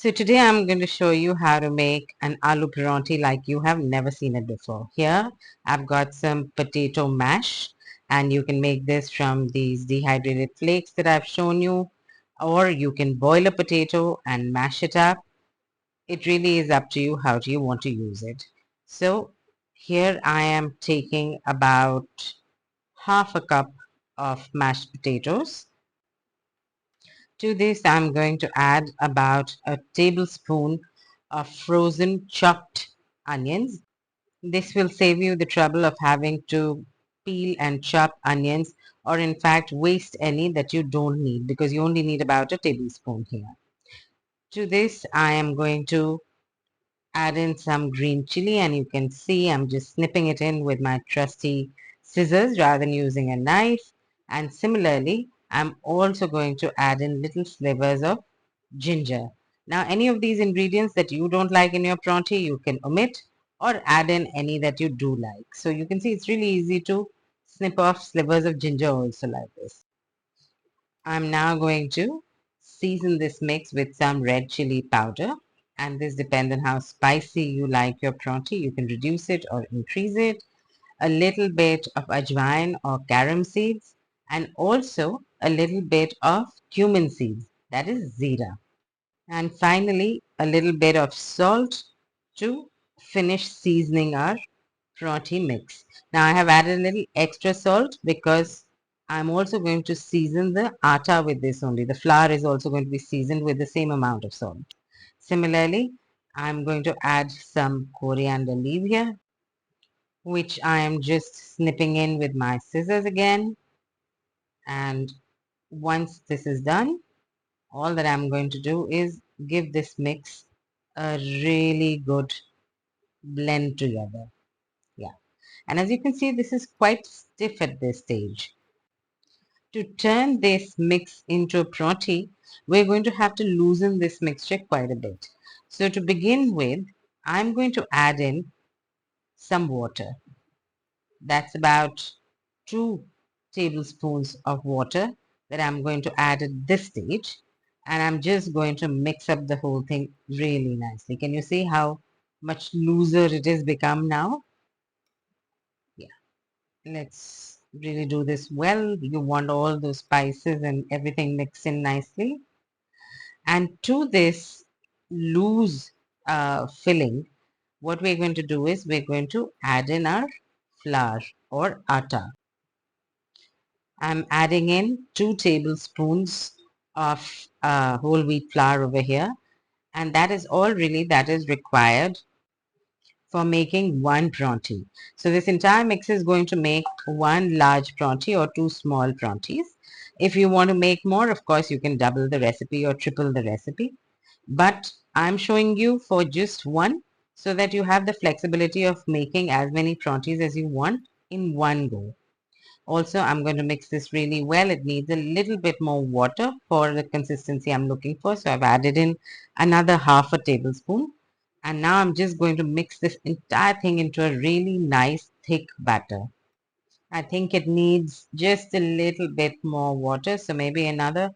So today I'm going to show you how to make an aloo paranthi like you have never seen it before. Here I've got some potato mash, and you can make this from these dehydrated flakes that I've shown you, or you can boil a potato and mash it up. It really is up to you how do you want to use it. So here I am taking about half a cup of mashed potatoes. To this, I'm going to add about a tablespoon of frozen chopped onions. This will save you the trouble of having to peel and chop onions, or in fact waste any that you don't need, because you only need about a tablespoon here. To this, I am going to add in some green chili, and you can see I'm just snipping it in with my trusty scissors rather than using a knife. And similarly, I'm also going to add in little slivers of ginger. Now, any of these ingredients that you don't like in your pronti, you can omit or add in any that you do like. So you can see it's really easy to snip off slivers of ginger also like this. I'm now going to season this mix with some red chili powder, and this depends on how spicy you like your pronti. You can reduce it or increase it. A little bit of ajwain or carom seeds, and also a little bit of cumin seeds, that is zira. And finally, a little bit of salt to finish seasoning our roti mix. Now I have added a little extra salt because I'm also going to season the atta with this only. The flour is also going to be seasoned with the same amount of salt. Similarly, I'm going to add some coriander leaf here, which I am just snipping in with my scissors again. And once this is done, all that I'm going to do is give this mix a really good blend together. Yeah. And as you can see, this is quite stiff at this stage. To turn this mix into a proti, we're going to have to loosen this mixture quite a bit. So to begin with, I'm going to add in some water. That's about 2 tablespoons of water that I'm going to add at this stage. And I'm just going to mix up the whole thing really nicely. Can you see how much looser it has become now? Yeah, let's really do this well. You want all those spices and everything mixed in nicely. And to this loose filling, what we're going to do is we're going to add in our flour or atta. I'm adding in 2 tablespoons of whole wheat flour over here, and that is all really that is required for making one pronti. So this entire mix is going to make one large pronti or 2 small prontis. If you want to make more, of course, you can double the recipe or triple the recipe. But I'm showing you for just one so that you have the flexibility of making as many prontis as you want in one go. Also, I'm going to mix this really well. It needs a little bit more water for the consistency I'm looking for. So I've added in another half a tablespoon. And now I'm just going to mix this entire thing into a really nice thick batter. I think it needs just a little bit more water. So maybe another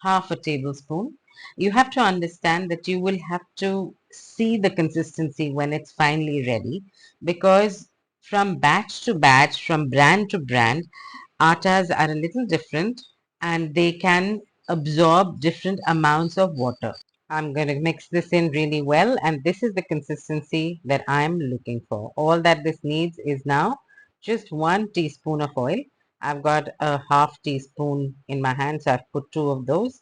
half a tablespoon. You have to understand that you will have to see the consistency when it's finally ready, because from batch to batch, from brand to brand, attas are a little different and they can absorb different amounts of water. I'm going to mix this in really well, and this is the consistency that I'm looking for. All that this needs is now just 1 teaspoon of oil. I've got a half teaspoon in my hand, so I've put 2 of those,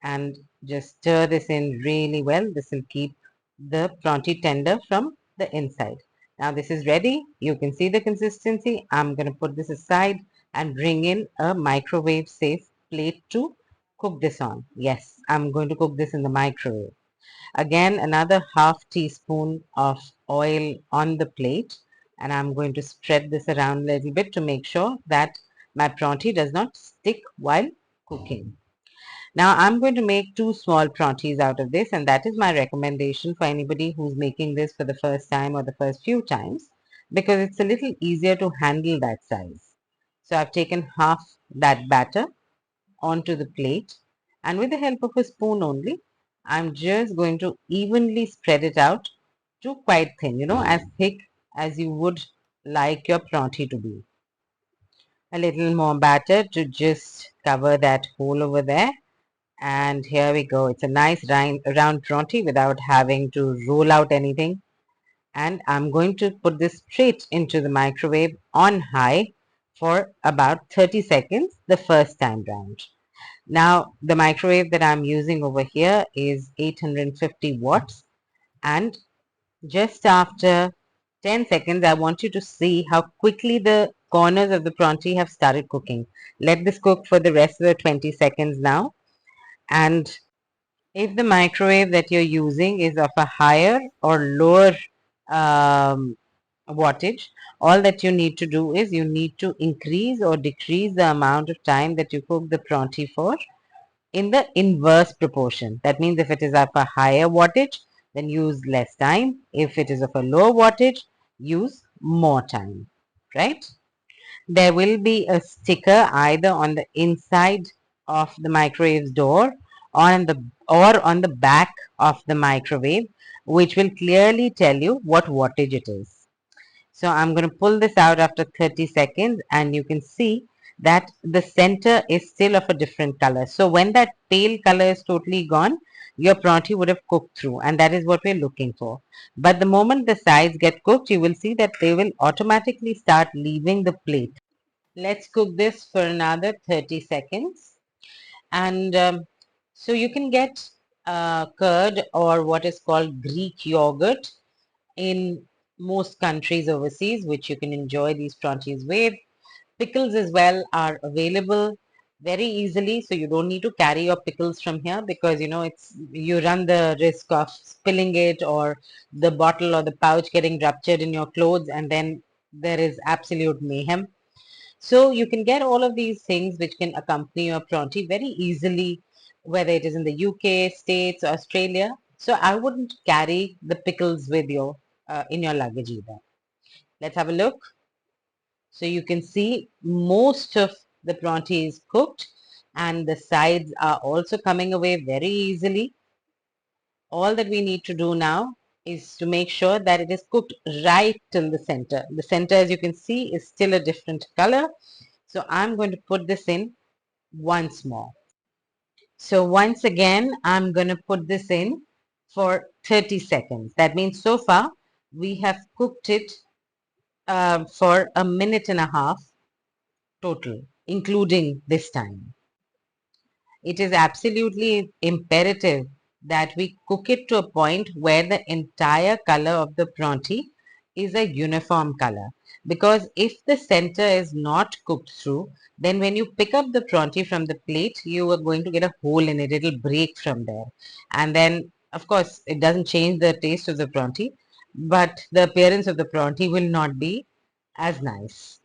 and just stir this in really well. This will keep the pronti tender from the inside. Now this is ready. You can see the consistency. I'm going to put this aside and bring in a microwave safe plate to cook this on. Yes, I'm going to cook this in the microwave. Again, another half teaspoon of oil on the plate, and I'm going to spread this around a little bit to make sure that my pronti does not stick while cooking. Now I'm going to make 2 small prontis out of this, and that is my recommendation for anybody who's making this for the first time or the first few times, because it's a little easier to handle that size. So I've taken half that batter onto the plate, and with the help of a spoon only, I'm just going to evenly spread it out to quite thin, as thick as you would like your pronti to be. A little more batter to just cover that hole over there. And here we go. It's a nice round pronti without having to roll out anything. And I'm going to put this straight into the microwave on high for about 30 seconds the first time round. Now, the microwave that I'm using over here is 850 watts, and just after 10 seconds, I want you to see how quickly the corners of the pronti have started cooking. Let this cook for the rest of the 20 seconds now. And if the microwave that you're using is of a higher or lower um, wattage, all that you need to do is you need to increase or decrease the amount of time that you cook the pronti for in the inverse proportion. That means if it is of a higher wattage, then use less time. If it is of a lower wattage, use more time, right? There will be a sticker either on the inside of the microwave's door or on the back of the microwave, which will clearly tell you what wattage it is. So I'm going to pull this out after 30 seconds, and you can see that the center is still of a different color. So when that pale color is totally gone, your pronti would have cooked through, and that is what we're looking for. But the moment the sides get cooked, you will see that they will automatically start leaving the plate. Let's cook this for another 30 seconds. And so you can get curd or what is called Greek yogurt in most countries overseas, which you can enjoy these prontis with. Pickles as well are available very easily, so you don't need to carry your pickles from here because it's you run the risk of spilling it or the bottle or the pouch getting ruptured in your clothes, and then there is absolute mayhem. So you can get all of these things which can accompany your pronti very easily, whether it is in the UK, States, Australia. So I wouldn't carry the pickles with you in your luggage either. Let's have a look. So you can see most of the pronti is cooked and the sides are also coming away very easily. All that we need to do now is to make sure that it is cooked right till the center. The center, as you can see, is still a different color. So I'm going to put this in once more. So once again, I'm going to put this in for 30 seconds. That means so far we have cooked it for a minute and a half total, including this time. It is absolutely imperative that we cook it to a point where the entire color of the pronti is a uniform color. Because if the center is not cooked through, then when you pick up the pronti from the plate, you are going to get a hole in it. It'll break from there. And then, of course, it doesn't change the taste of the pronti, but the appearance of the pronti will not be as nice.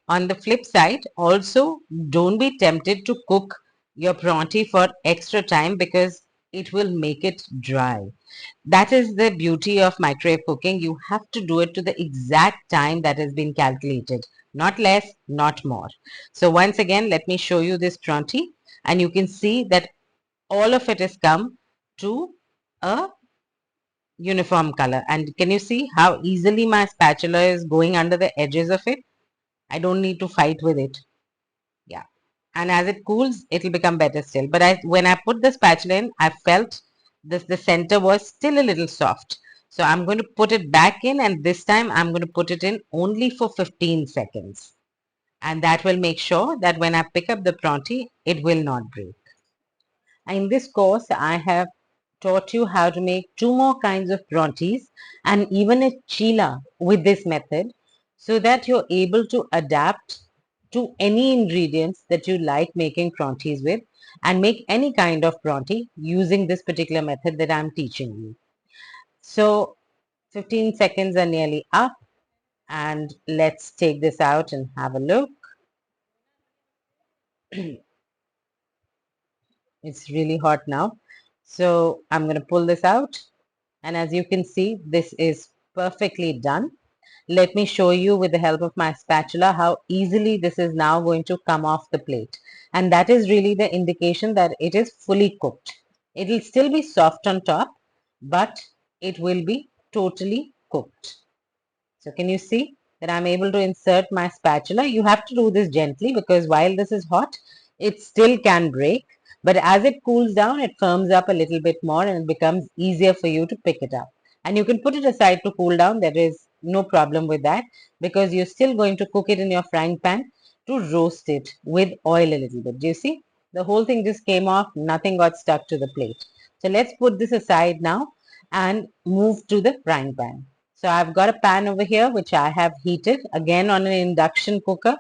On the flip side, also don't be tempted to cook your pronti for extra time because it will make it dry. That is the beauty of microwave cooking. You have to do it to the exact time that has been calculated, not less, not more. So once again, let me show you this pronti, and you can see that all of it has come to a uniform color. And can you see how easily my spatula is going under the edges of it? I don't need to fight with it. Yeah. And as it cools, it'll become better still. But when I put the spatula in, I felt the center was still a little soft. So I'm going to put it back in, and this time I'm going to put it in only for 15 seconds. And that will make sure that when I pick up the pronti, it will not break. In this course, I have taught you how to make two more kinds of prontis and even a chila with this method so that you're able to adapt to any ingredients that you like making prontis with and make any kind of pronti using this particular method that I'm teaching you. So 15 seconds are nearly up, and let's take this out and have a look. It's really hot now. So I'm going to pull this out. And as you can see, this is perfectly done. Let me show you with the help of my spatula how easily this is now going to come off the plate. And that is really the indication that it is fully cooked. It'll still be soft on top, but it will be totally cooked. So can you see that I'm able to insert my spatula? You have to do this gently because while this is hot, it still can break. But as it cools down, it firms up a little bit more and it becomes easier for you to pick it up. And you can put it aside to cool down. There is no problem with that because you're still going to cook it in your frying pan to roast it with oil a little bit. Do you see? The whole thing just came off. Nothing got stuck to the plate. So let's put this aside now and move to the frying pan. So I've got a pan over here which I have heated again on an induction cooker.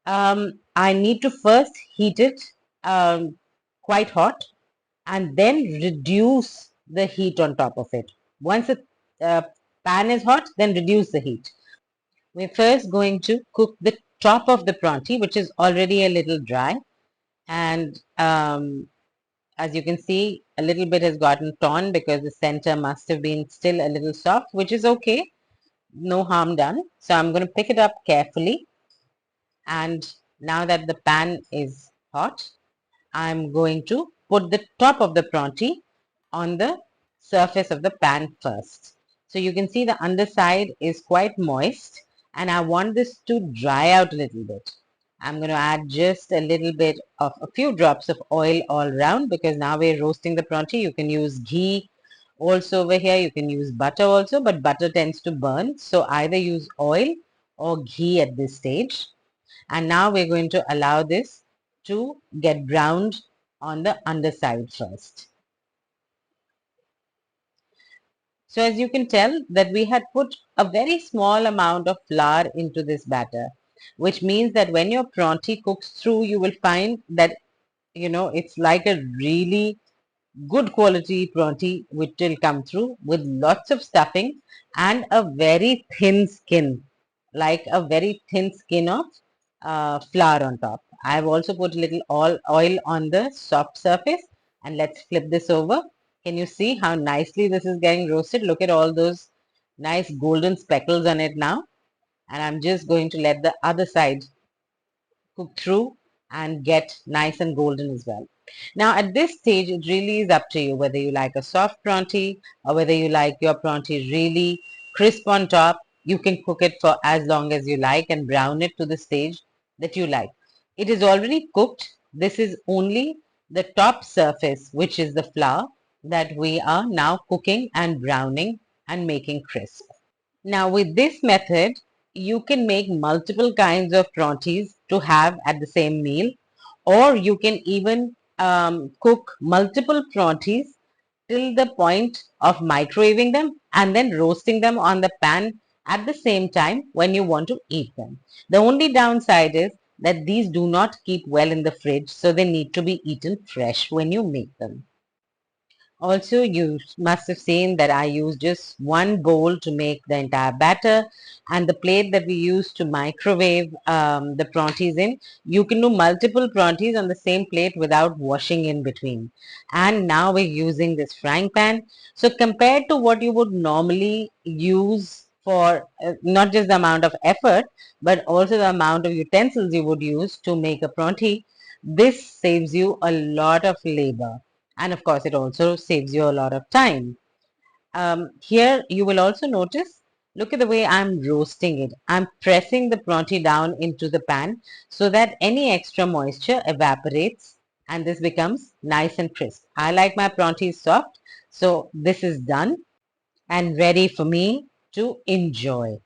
I need to first heat it quite hot and then reduce the heat on top of it. Once the uh, pan is hot, then reduce the heat. We're first going to cook the top of the pronti, which is already a little dry. And as you can see, a little bit has gotten torn because the center must have been still a little soft, which is okay. No harm done. So I'm going to pick it up carefully. And now that the pan is hot, I'm going to put the top of the pronti on the surface of the pan first. So you can see the underside is quite moist and I want this to dry out a little bit. I'm going to add just a little bit of a few drops of oil all around because now we're roasting the pronti. You can use ghee also over here. You can use butter also, but butter tends to burn. So either use oil or ghee at this stage. And now we're going to allow this to get browned on the underside first. So as you can tell that we had put a very small amount of flour into this batter, which means that when your pronti cooks through, you will find that, it's like a really good quality pronti which will come through with lots of stuffing and a very thin skin, like a very thin skin of flour on top. I've also put a little oil on the soft surface and let's flip this over. Can you see how nicely this is getting roasted? Look at all those nice golden speckles on it now. And I'm just going to let the other side cook through and get nice and golden as well. Now at this stage, it really is up to you whether you like a soft pronti or whether you like your pronti really crisp on top. You can cook it for as long as you like and brown it to the stage that you like. It is already cooked. This is only the top surface, which is the flour that we are now cooking and browning and making crisp. Now with this method, you can make multiple kinds of prontis to have at the same meal, or you can even cook multiple prontis till the point of microwaving them and then roasting them on the pan at the same time when you want to eat them. The only downside is that these do not keep well in the fridge, so they need to be eaten fresh when you make them. Also, you must have seen that I use just one bowl to make the entire batter, and the plate that we use to microwave the prontis in. You can do multiple prontis on the same plate without washing in between. And now we're using this frying pan. So compared to what you would normally use for not just the amount of effort, but also the amount of utensils you would use to make a pronti, this saves you a lot of labor. And of course, it also saves you a lot of time. Here, you will also notice, look at the way I'm roasting it. I'm pressing the pronti down into the pan so that any extra moisture evaporates and this becomes nice and crisp. I like my pronti soft, so this is done and ready for me to enjoy.